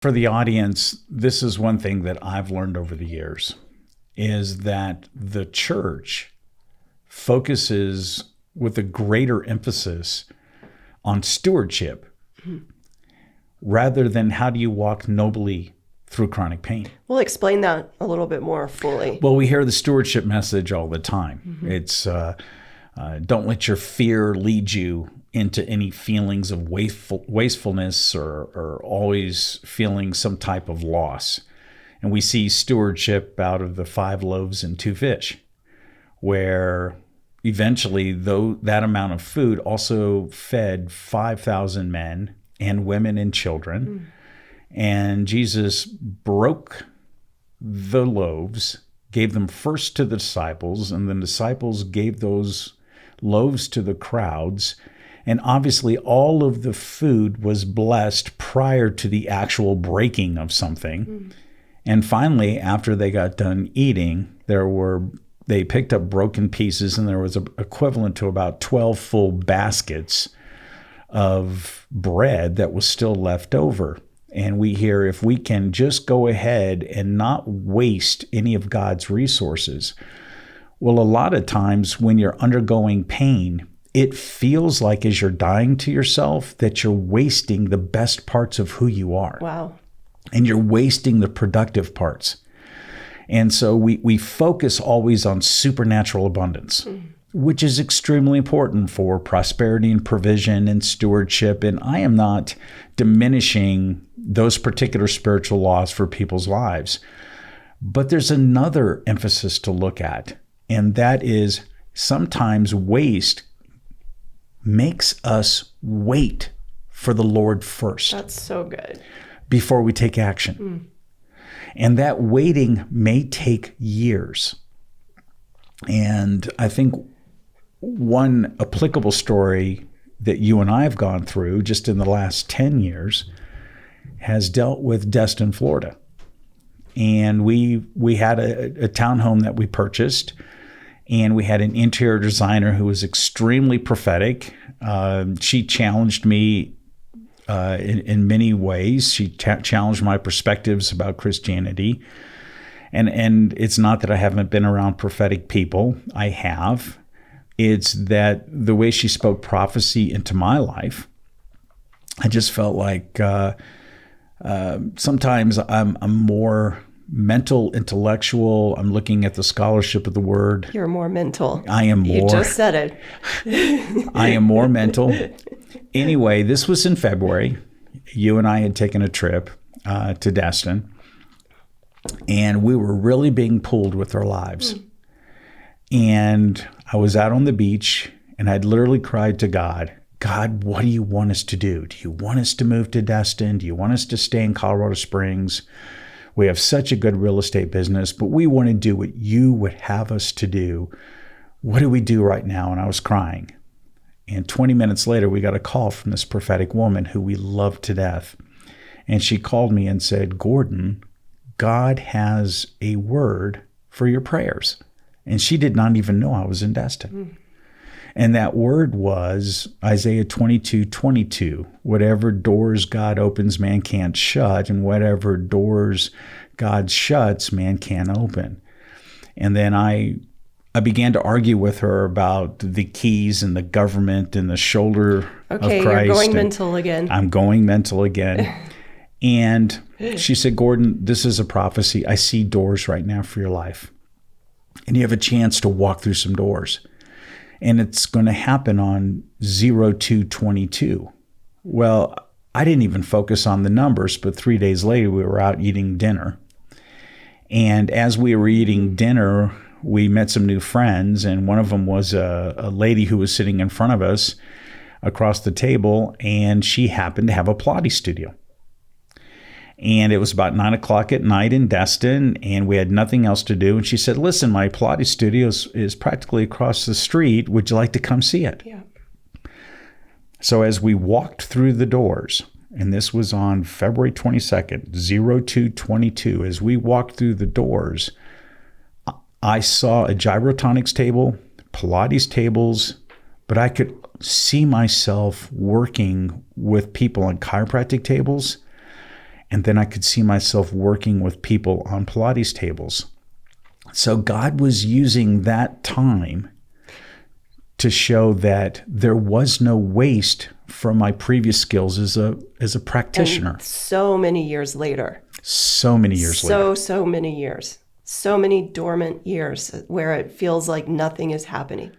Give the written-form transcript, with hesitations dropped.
For the audience, this is one thing that I've learned over the years, is that the church focuses with a greater emphasis on stewardship rather than how do you walk nobly through chronic pain. Well, explain that a little bit more fully. Well, we hear the stewardship message all the time. It's don't let your fear lead you into any feelings of wastefulness or always feeling some type of loss. And we see stewardship out of the 5 loaves and 2 fish, where eventually that amount of food also fed 5,000 men and women and children. And Jesus broke the loaves, gave them first to the disciples, and the disciples gave those loaves to the crowds. And obviously all of the food was blessed prior to the actual breaking of something. And finally, after they got done eating, they picked up broken pieces, and there was an equivalent to about 12 full baskets of bread that was still left over. And we hear, if we can just go ahead and not waste any of God's resources. Well, a lot of times when you're undergoing pain, it feels like as you're dying to yourself that you're wasting the best parts of who you are. Wow. And you're wasting the productive parts. And so we focus always on supernatural abundance, which is extremely important for prosperity and provision and stewardship. And I am not diminishing those particular spiritual laws for people's lives. But there's another emphasis to look at, and that is sometimes waste makes us wait for the Lord first. That's so good. Before we take action. And that waiting may take years. And I think one applicable story that you and I have gone through just in the last 10 years has dealt with Destin, Florida. And we had a townhome that we purchased, and we had an interior designer who was extremely prophetic. She challenged me in many ways. She challenged my perspectives about Christianity. And it's not that I haven't been around prophetic people. I have. It's that the way she spoke prophecy into my life, I just felt like sometimes I'm more mental, intellectual. I'm looking at the scholarship of the word. You're more mental. I am more. You just said it. I am more mental. Anyway, this was in February. You and I had taken a trip to Destin, and we were really being pulled with our lives. And I was out on the beach, and I'd literally cried to God, God, what do you want us to do? Do you want us to move to Destin? Do you want us to stay in Colorado Springs? We have such a good real estate business, but we want to do what you would have us to do. What do we do right now? And I was crying. And 20 minutes later, we got a call from this prophetic woman who we love to death. And she called me and said, Gordon, God has a word for your prayers. And she did not even know I was in Destin. And that word was Isaiah 22:22. Whatever doors God opens, man can't shut. And whatever doors God shuts, man can't open. And then I began to argue with her about the keys and the government and the shoulder of Christ. Okay, you're going mental again. I'm going mental again. And she said, Gordon, this is a prophecy. I see doors right now for your life. And you have a chance to walk through some doors. And it's going to happen on 02/22. Well, I didn't even focus on the numbers, but 3 days later, we were out eating dinner. And as we were eating dinner, we met some new friends, and one of them was a lady who was sitting in front of us across the table, and she happened to have a Pilates studio. And it was about 9 o'clock at night in Destin, and we had nothing else to do. And she said, listen, my Pilates studio is practically across the street. Would you like to come see it? Yeah. So as we walked through the doors, and this was on February 22nd, 02/22, as we walked through the doors, I saw a gyrotonics table, Pilates tables, but I could see myself working with people on chiropractic tables. And then I could see myself working with people on Pilates tables. So God was using that time to show that there was no waste from my previous skills as a practitioner. And so many years later. So many years later. So many years. So many dormant years where it feels like nothing is happening.